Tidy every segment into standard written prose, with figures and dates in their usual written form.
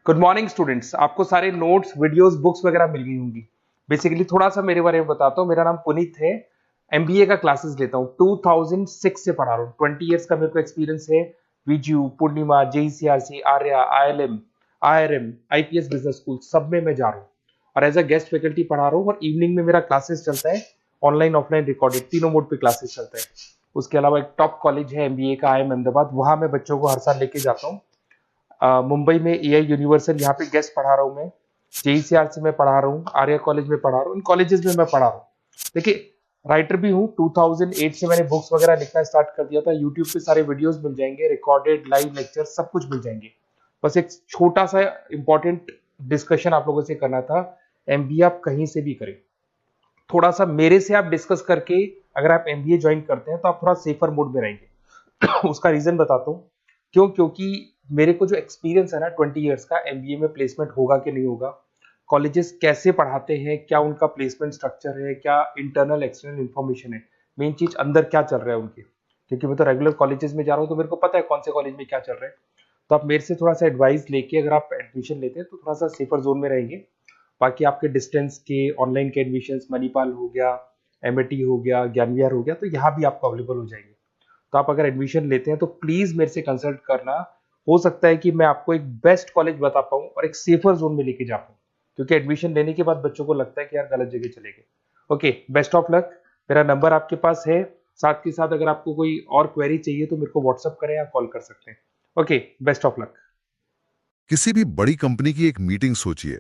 Good morning students. आपको सारे notes, videos, books वगैरह मिल गई होंगी। बेसिकली थोड़ा सा मेरे बारे में बताता हूँ। मेरा नाम पुनीत है। एमबीए का क्लासेस लेता हूँ। 2006 से पढ़ा रहा हूँ। 20 इयर्स का मेरे को एक्सपीरियंस है। Viju, Purnima, JECRC, Arya, ILM, IRM, IPS business school सब में मैं जा रहा हूँ और एज अ गेस्ट फैकल्टी पढ़ा रहा हूँ। और इवनिंग में मेरा क्लासेस चलता है, ऑनलाइन ऑफलाइन रिकॉर्डेड, तीनों मोड पे क्लासेस चलता है। उसके अलावा एक टॉप कॉलेज है एमबीए का, आईएम अहमदाबाद, वहां मैं बच्चों को हर साल लेके जाता हूँ। मुंबई में एआई यूनिवर्सल, यहाँ पे गेस्ट पढ़ा रहा हूँ मैं। जेईसीआरसी में पढ़ा रहा हूँ, आर्या कॉलेज में पढ़ा रहा हूँ। इन कॉलेजेस में मैं पढ़ा रहा हूँ। देखिए, राइटर भी हूँ। 2008 से मैंने बुक्स वगैरह लिखना स्टार्ट कर दिया था। यूट्यूब पे सारे वीडियोस मिल जाएंगे, रिकॉर्डेड लाइव लेक्चर सब कुछ मिल जाएंगे। बस एक छोटा सा इंपॉर्टेंट डिस्कशन आप लोगों से करना था। एमबीए आप कहीं से भी करें, थोड़ा सा मेरे से आप डिस्कस करके अगर आप एमबीए ज्वाइन करते हैं तो आप थोड़ा सेफर मोड में रहेंगे। उसका रीजन बताता हूँ क्यों। क्योंकि मेरे को जो एक्सपीरियंस है ना 20 इयर्स का, एमबीए में प्लेसमेंट होगा कि नहीं होगा, कॉलेजेस कैसे पढ़ाते हैं, क्या उनका प्लेसमेंट स्ट्रक्चर है, क्या इंटरनल एक्सटर्नल इन्फॉर्मेशन है, मेन चीज अंदर क्या चल रहा है उनके। क्योंकि मैं तो रेगुलर कॉलेजेस में जा रहा हूँ तो मेरे को पता है कौन से कॉलेज में क्या चल रहा है। तो आप मेरे से थोड़ा सा एडवाइस लेके अगर आप एडमिशन लेते हैं तो थोड़ा सा सेफर जोन में रहेंगे। बाकी आपके डिस्टेंस के ऑनलाइन के एडमिशन, मणिपाल हो गया, एमएटी हो गया, ज्ञान विहार हो गया, तो यहाँ भी आपको अवेलेबल हो जाएंगे। तो आप अगर एडमिशन लेते हैं तो प्लीज मेरे से कंसल्ट करना। हो सकता है कि मैं आपको एक बेस्ट कॉलेज बता पाऊं और एक सेफर जोन में लेके जा पाऊं। क्योंकि एडमिशन लेने के बाद बच्चों को लगता है कि यार गलत जगह चले गए। Okay, best of luck. मेरा नंबर आपके पास है। साथ के साथ अगर आपको कोई और क्वेरी चाहिए तो मेरे को व्हाट्सअप करें या कॉल कर सकते हैं। Okay, best of luck. किसी भी बड़ी कंपनी की एक मीटिंग सोचिए।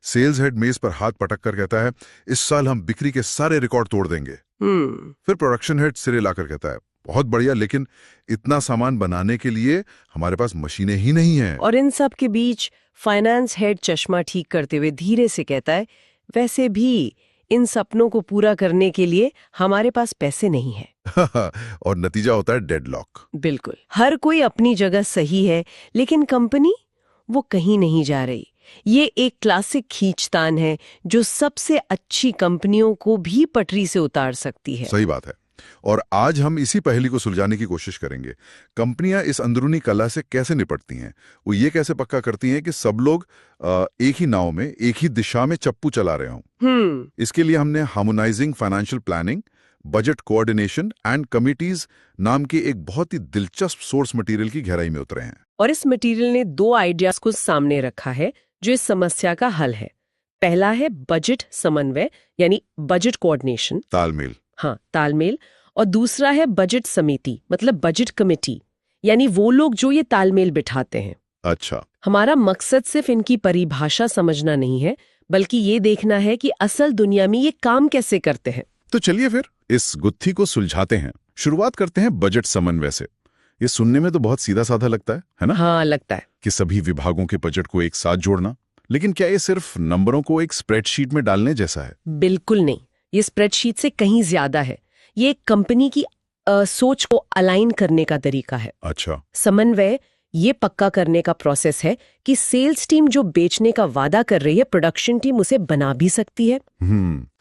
सेल्स हेड मेज पर हाथ पटक कर कहता है, इस साल हम बिक्री के सारे रिकॉर्ड तोड़ देंगे। फिर प्रोडक्शन हेड सिरे लाकर कहता है, बहुत बढ़िया, लेकिन इतना सामान बनाने के लिए हमारे पास मशीनें ही नहीं हैं। और इन सब के बीच फाइनेंस हेड चश्मा ठीक करते हुए धीरे से कहता है, वैसे भी इन सपनों को पूरा करने के लिए हमारे पास पैसे नहीं है। और नतीजा होता है डेडलॉक। बिल्कुल, हर कोई अपनी जगह सही है, लेकिन कंपनी वो कहीं नहीं जा रही। ये एक क्लासिक खींचतान है जो सबसे अच्छी कंपनियों को भी पटरी से उतार सकती है। सही बात है। और आज हम इसी पहेली को सुलझाने की कोशिश करेंगे। कंपनियां इस अंदरूनी कला से कैसे निपटती हैं, वो ये कैसे पक्का करती हैं कि सब लोग एक ही नाव में, एक ही दिशा में चप्पू चला रहे हों। इसके लिए हमने harmonising financial planning, budget coordination and committees नाम के एक बहुत ही दिलचस्प सोर्स मटेरियल की गहराई में उतरे हैं। और इस मटेरियल ने दो आइडियाज को सामने रखा है जो इस समस्या का हल है। पहला है बजट समन्वय, यानी बजट कोऑर्डिनेशन, तालमेल। हाँ, तालमेल। और दूसरा है बजट समिति, मतलब बजट कमेटी, यानी वो लोग जो ये तालमेल बिठाते हैं। अच्छा। हमारा मकसद सिर्फ इनकी परिभाषा समझना नहीं है, बल्कि ये देखना है कि असल दुनिया में ये काम कैसे करते हैं। तो चलिए फिर इस गुत्थी को सुलझाते हैं। शुरुआत करते हैं बजट समन्वय से। ये सुनने में तो बहुत सीधा साधा लगता है ना? हाँ, लगता है कि सभी विभागों के बजट को एक साथ जोड़ना। लेकिन क्या ये सिर्फ नंबरों को एक स्प्रेडशीट में डालने जैसा है? बिल्कुल नहीं, ये स्प्रेडशीट से कहीं ज्यादा है। ये एक कंपनी की सोच को अलाइन करने का तरीका है। अच्छा। समन्वय ये पक्का करने का प्रोसेस है कि सेल्स टीम जो बेचने का वादा कर रही है, प्रोडक्शन टीम उसे बना भी सकती है,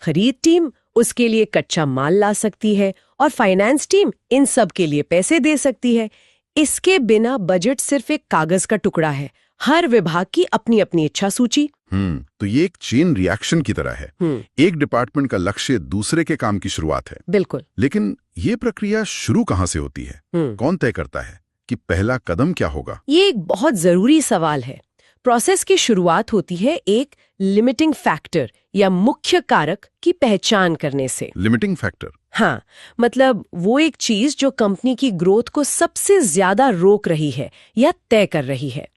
खरीद टीम उसके लिए कच्चा माल ला सकती है, और फाइनेंस टीम इन सब के लिए पैसे दे सकती है। इसके बिना बजट सिर्फ एक कागज का टुकड़ा है, हर विभाग की अपनी अपनी इच्छा सूची। तो ये एक चेन रिएक्शन की तरह है। एक डिपार्टमेंट का लक्ष्य दूसरे के काम की शुरुआत है। बिल्कुल। लेकिन ये प्रक्रिया शुरू कहाँ से होती है? कौन तय करता है कि पहला कदम क्या होगा? ये एक बहुत जरूरी सवाल है। प्रोसेस की शुरुआत होती है एक लिमिटिंग फैक्टर या मुख्य कारक की पहचान करने से। Limiting factor? हाँ, मतलब वो एक चीज जो कंपनी की ग्रोथ को सबसे ज्यादा रोक रही है या तय कर रही है।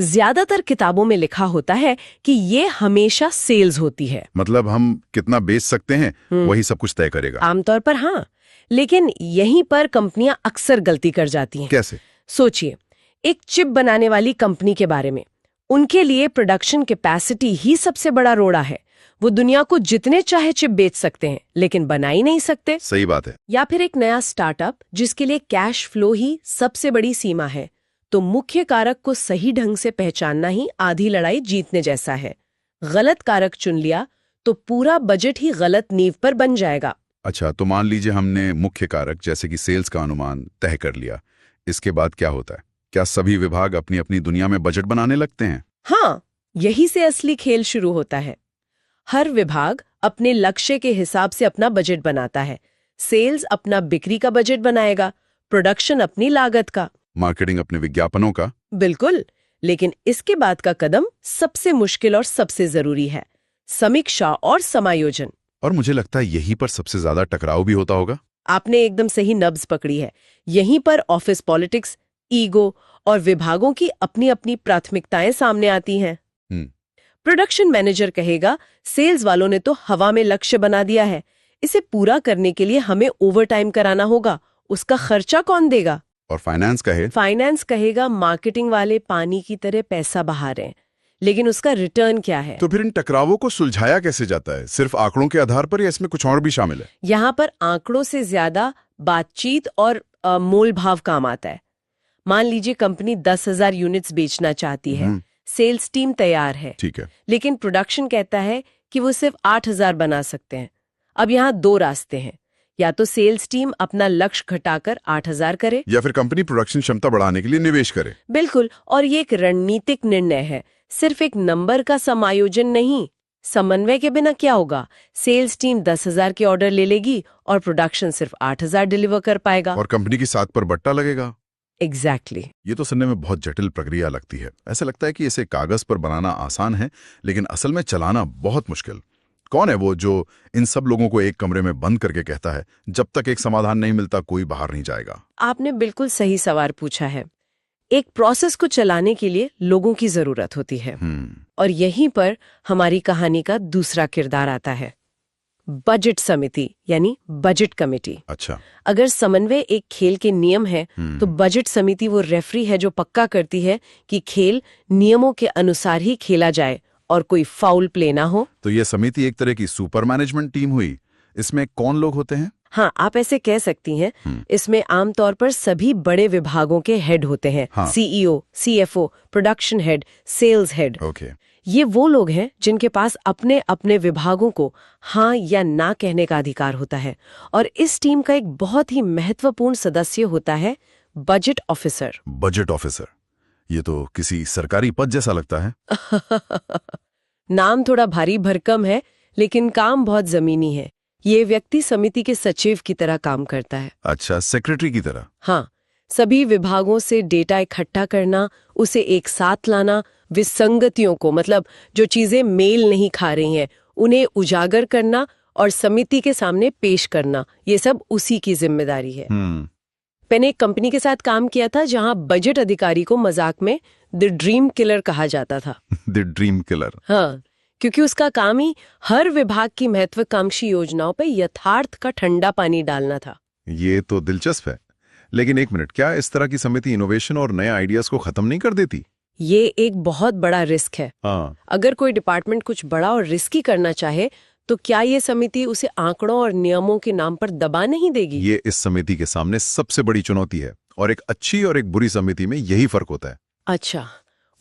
ज्यादातर किताबों में लिखा होता है कि ये हमेशा सेल्स होती है। मतलब हम कितना बेच सकते हैं वही सब कुछ तय करेगा। आमतौर पर हाँ, लेकिन यहीं पर कंपनियां अक्सर गलती कर जाती हैं। कैसे? सोचिए, एक चिप बनाने वाली कंपनी के बारे में। उनके लिए प्रोडक्शन कैपेसिटी ही सबसे बड़ा रोड़ा है। वो दुनिया को जितने चाहे चिप बेच सकते हैं, लेकिन बना ही नहीं सकते। सही बात है। या फिर एक नया स्टार्टअप जिसके लिए कैश फ्लो ही सबसे बड़ी सीमा है, तो मुख्य कारक को सही ढंग से पहचानना ही आधी लड़ाई जीतने जैसा है। गलत कारक चुन लिया तो पूरा बजट ही गलत नींव पर बन जाएगा। अच्छा, तो मान लीजिए हमने मुख्य कारक जैसे कि सेल्स का अनुमान तय कर लिया। इसके बाद क्या होता है? क्या सभी विभाग अपनी अपनी दुनिया में बजट बनाने लगते हैं? हाँ, यही से असली खेल शुरू होता है। हर विभाग अपने लक्ष्य के हिसाब से अपना बजट बनाता है। सेल्स अपना बिक्री का बजट बनाएगा, प्रोडक्शन अपनी लागत का, मार्केटिंग अपने विज्ञापनों का। बिल्कुल। लेकिन इसके बाद का कदम सबसे मुश्किल और सबसे जरूरी है, समीक्षा और समायोजन। और मुझे लगता है यहीं पर सबसे ज्यादा टकराव भी होता होगा। आपने एकदम सही नब्ज पकड़ी है। यहीं पर ऑफिस पॉलिटिक्स, ईगो और विभागों की अपनी अपनी प्राथमिकताएं सामने आती हैं। प्रोडक्शन मैनेजर कहेगा, सेल्स वालों ने तो हवा में लक्ष्य बना दिया है, इसे पूरा करने के लिए हमें ओवरटाइम कराना होगा, उसका खर्चा कौन देगा? और फाइनेंस कहेगा, मार्केटिंग वाले पानी की तरह पैसा बहा रहे हैं, लेकिन उसका रिटर्न क्या है? तो फिर इन टकरावों को सुलझाया कैसे जाता है? सिर्फ आंकड़ों के आधार पर या इसमें कुछ और भी शामिल है? यहाँ पर आंकड़ों से ज्यादा बातचीत और मोल भाव काम आता है। मान लीजिए कंपनी 10,000 यूनिट्स बेचना चाहती है, सेल्स टीम तैयार है, ठीक है, लेकिन प्रोडक्शन कहता है कि वो सिर्फ 8,000 बना सकते हैं। अब यहाँ दो रास्ते हैं, या तो सेल्स टीम अपना लक्ष्य घटाकर 8,000 करे, या फिर कंपनी प्रोडक्शन क्षमता बढ़ाने के लिए निवेश करे। बिल्कुल। और ये एक रणनीतिक निर्णय है, सिर्फ एक नंबर का समायोजन नहीं। समन्वय के बिना क्या होगा? सेल्स टीम 10,000 के ऑर्डर ले लेगी और प्रोडक्शन सिर्फ 8,000 डिलीवर कर पाएगा, और कंपनी की साख पर बट्टा लगेगा। एग्जैक्टली। ये तो सुनने में बहुत जटिल प्रक्रिया लगती है। ऐसा लगता है कि इसे कागज पर बनाना आसान है, लेकिन असल में चलाना बहुत मुश्किल। कौन है वो जो इन सब लोगों को एक कमरे में बंद करके कहता है, जब तक एक समाधान नहीं मिलता कोई बाहर नहीं जाएगा? आपने बिल्कुल सही सवाल पूछा है। एक प्रोसेस को चलाने के लिए लोगों की जरूरत होती है, और यहीं पर हमारी कहानी का दूसरा किरदार आता है, बजट समिति यानी बजट कमेटी। अच्छा, अगर समन्वय एक खेल के नियम है, तो बजट समिति वो रेफरी है जो पक्का करती है कि खेल नियमों के अनुसार ही खेला जाए और कोई फाउल प्ले ना हो। तो ये समिति एक तरह की सुपर मैनेजमेंट टीम हुई। इसमें कौन लोग होते हैं? हाँ, आप ऐसे कह सकती हैं। इसमें आमतौर पर सभी बड़े विभागों के हेड होते हैं, CEO, CFO, production head, sales head. Okay. ये वो लोग हैं जिनके पास अपने अपने विभागों को हाँ या ना कहने का अधिकार होता है। और इस टीम का एक बहुत ही महत्वपूर्ण सदस्य होता है बजट ऑफिसर। बजट ऑफिसर, ये तो किसी सरकारी पद जैसा लगता है। नाम थोड़ा भारी भरकम है, लेकिन काम बहुत जमीनी है। ये व्यक्ति समिति के सचिव की तरह काम करता है। अच्छा, सेक्रेटरी की तरह। हाँ, सभी विभागों से डेटा इकट्ठा करना, उसे एक साथ लाना, विसंगतियों को, मतलब जो चीजें मेल नहीं खा रही हैं, उन्हें उजागर करना और समिति के सामने पेश करना, ये सब उसी की जिम्मेदारी है। मैंने एक कंपनी के साथ काम किया था जहां बजट अधिकारी को मजाक में द ड्रीम किलर कहा जाता था। The dream killer? हाँ, क्योंकि उसका काम ही हर विभाग की महत्वाकांक्षी योजनाओं पे यथार्थ का ठंडा पानी डालना था। ये तो दिलचस्प है। लेकिन एक मिनट, क्या इस तरह की समिति इनोवेशन और नए आइडियाज को खत्म नहीं कर देती? ये एक बहुत बड़ा रिस्क है। अगर कोई डिपार्टमेंट कुछ बड़ा और रिस्की करना चाहे, तो क्या ये समिति उसे आंकड़ों और नियमों के नाम पर दबा नहीं देगी? ये इस समिति के सामने सबसे बड़ी चुनौती है, और एक अच्छी और एक बुरी समिति में यही फर्क होता है। अच्छा,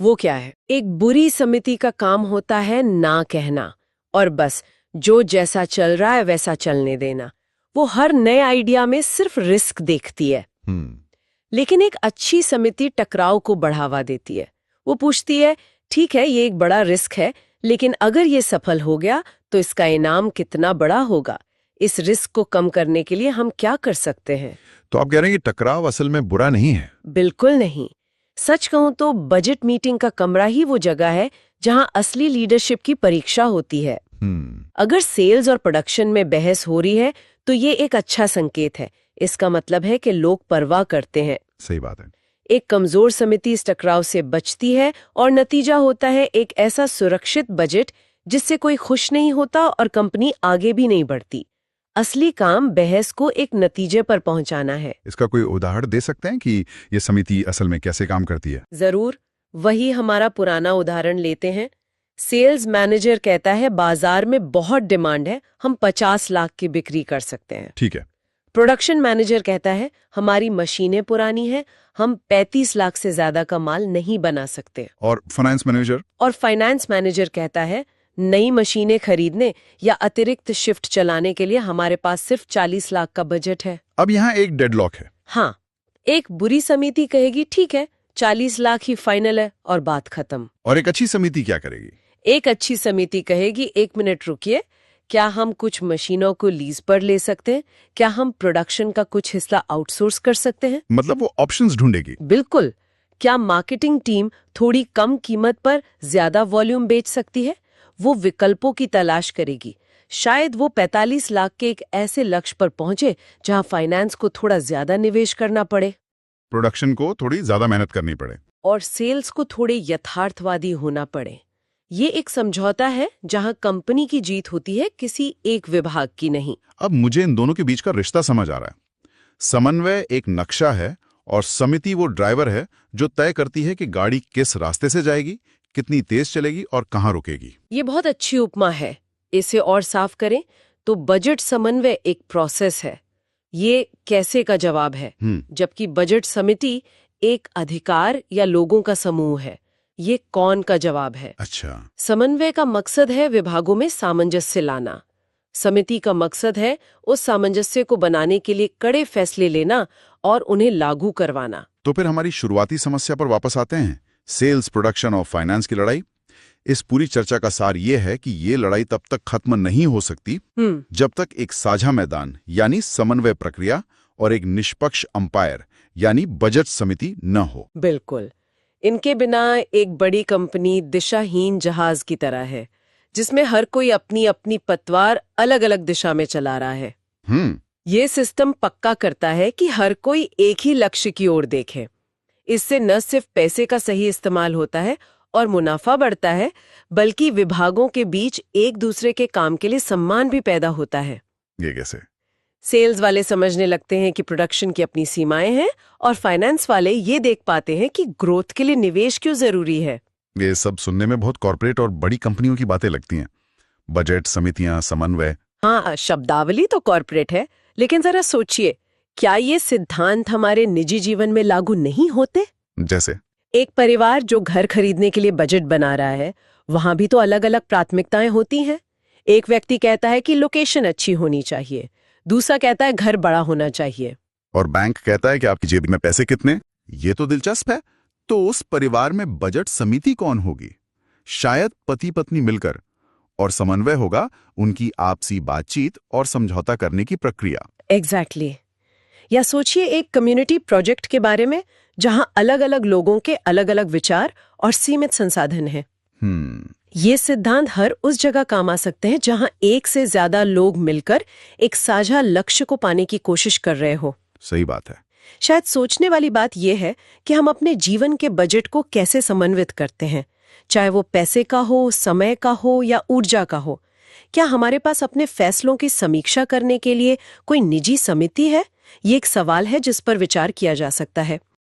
वो क्या है? एक बुरी समिति का काम होता है ना कहना, और बस जो जैसा चल रहा है वैसा चलने देना। वो हर नए आइडिया में सिर्फ रिस्क देखती है। लेकिन एक अच्छी समिति टकराव को बढ़ावा देती है। वो पूछती है, ठीक है, ये एक बड़ा रिस्क है, लेकिन अगर ये सफल हो गया तो इसका इनाम कितना बड़ा होगा? इस रिस्क को कम करने के लिए हम क्या कर सकते हैं? तो आप कह रहे हैं कि टकराव असल में बुरा नहीं है? बिल्कुल नहीं। सच कहूं तो बजट मीटिंग का कमरा ही वो जगह है जहां असली लीडरशिप की परीक्षा होती है। अगर सेल्स और प्रोडक्शन में बहस हो रही है तो ये एक अच्छा संकेत है। इसका मतलब है कि लोग परवाह करते हैं। सही बात है। एक कमजोर समिति इस टकराव से बचती है और नतीजा होता है एक ऐसा सुरक्षित बजट जिससे कोई खुश नहीं होता और कंपनी आगे भी नहीं बढ़ती। असली काम बहस को एक नतीजे पर पहुंचाना है। इसका कोई उदाहरण दे सकते हैं कि ये समिति असल में कैसे काम करती है? जरूर, वही हमारा पुराना उदाहरण लेते हैं। सेल्स मैनेजर कहता है बाजार में बहुत डिमांड है, हम 50 लाख की बिक्री कर सकते हैं। ठीक है। प्रोडक्शन मैनेजर कहता है हमारी मशीनें पुरानी हैं, हम 35 लाख से ज्यादा का माल नहीं बना सकते। और फाइनेंस मैनेजर कहता है नई मशीनें खरीदने या अतिरिक्त शिफ्ट चलाने के लिए हमारे पास सिर्फ 40 लाख का बजट है। अब यहाँ एक डेडलॉक है। हाँ, एक बुरी समिति कहेगी ठीक है, 40 लाख ही फाइनल है और बात खत्म। और एक अच्छी समिति क्या करेगी? एक अच्छी समिति कहेगी, 1 मिनट रुकिए, क्या हम कुछ मशीनों को लीज पर ले सकते हैं? क्या हम प्रोडक्शन का कुछ हिस्सा आउटसोर्स कर सकते हैं? मतलब वो ऑप्शंस ढूंढेगी। बिल्कुल। क्या मार्केटिंग टीम थोड़ी कम कीमत पर ज्यादा वॉल्यूम बेच सकती है? वो विकल्पों की तलाश करेगी। शायद वो 45 लाख के एक ऐसे लक्ष्य पर पहुंचे जहां फाइनेंस को थोड़ा ज्यादा निवेश करना पड़े, प्रोडक्शन को थोड़ी ज्यादा मेहनत करनी पड़े, और सेल्स को थोड़े यथार्थवादी होना पड़े। ये एक समझौता है जहां कंपनी की जीत होती है, किसी एक विभाग की नहीं। अब मुझे इन दोनों के बीच का रिश्ता समझ आ रहा है। समन्वय एक नक्शा है और समिति वो ड्राइवर है जो तय करती है कि गाड़ी किस रास्ते से जाएगी, कितनी तेज चलेगी और कहाँ रुकेगी। ये बहुत अच्छी उपमा है। इसे और साफ करें तो बजट समन्वय एक प्रोसेस है, ये कैसे का जवाब है, जबकि बजट समिति एक अधिकार या लोगों का समूह है, ये कौन का जवाब है। अच्छा। समन्वय का मकसद है विभागों में सामंजस्य लाना, समिति का मकसद है उस सामंजस्य को बनाने के लिए कड़े फैसले लेना और उन्हें लागू करवाना। तो फिर हमारी शुरुआती समस्या पर वापस आते हैं, सेल्स, प्रोडक्शन और फाइनेंस की लड़ाई। इस पूरी चर्चा का सार ये है कि ये लड़ाई तब तक खत्म नहीं हो सकती जब तक एक साझा मैदान यानी समन्वय प्रक्रिया और एक निष्पक्ष अंपायर यानी बजट समिति न हो। बिल्कुल। इनके बिना एक बड़ी कंपनी दिशाहीन जहाज की तरह है, जिसमें हर कोई अपनी अपनी पतवार अलग अलग दिशा में चला रहा है। ये सिस्टम पक्का करता है कि हर कोई एक ही लक्ष्य की ओर देखे। इससे न सिर्फ पैसे का सही इस्तेमाल होता है और मुनाफा बढ़ता है, बल्कि विभागों के बीच एक दूसरे के काम के लिए सम्मान भी पैदा होता है। ये कैसे? सेल्स वाले समझने लगते हैं कि प्रोडक्शन की अपनी सीमाएं हैं, और फाइनेंस वाले ये देख पाते हैं कि ग्रोथ के लिए निवेश क्यों जरूरी है। ये सब सुनने में बहुत कॉर्पोरेट और बड़ी कंपनियों की बातें लगती हैं। बजट, समितियां, समन्वय। हाँ, शब्दावली तो कॉर्पोरेट है, लेकिन जरा सोचिए, क्या ये सिद्धांत हमारे निजी जीवन में लागू नहीं होते? जैसे एक परिवार जो घर खरीदने के लिए बजट बना रहा है, वहां भी तो अलग अलग प्राथमिकताएं होती हैं। एक व्यक्ति कहता है कि लोकेशन अच्छी होनी चाहिए, दूसरा कहता है घर बड़ा होना चाहिए, और बैंक कहता है कि आपकी जेब में पैसे कितने। ये तो दिलचस्प है। तो उस परिवार में बजट समिति कौन होगी? शायद पति पत्नी मिलकर, और समन्वय होगा उनकी आपसी बातचीत और समझौता करने की प्रक्रिया। एग्जैक्टली। या सोचिए एक कम्युनिटी प्रोजेक्ट के बारे में, जहां अलग अलग लोगों के अलग अलग विचार और सीमित संसाधन हैं। ये सिद्धांत हर उस जगह काम आ सकते हैं जहां एक से ज्यादा लोग मिलकर एक साझा लक्ष्य को पाने की कोशिश कर रहे हो। सही बात है। शायद सोचने वाली बात यह है कि हम अपने जीवन के बजट को कैसे समन्वित करते हैं, चाहे वो पैसे का हो, समय का हो या ऊर्जा का हो। क्या हमारे पास अपने फैसलों की समीक्षा करने के लिए कोई निजी समिति है? ये एक सवाल है जिस पर विचार किया जा सकता है।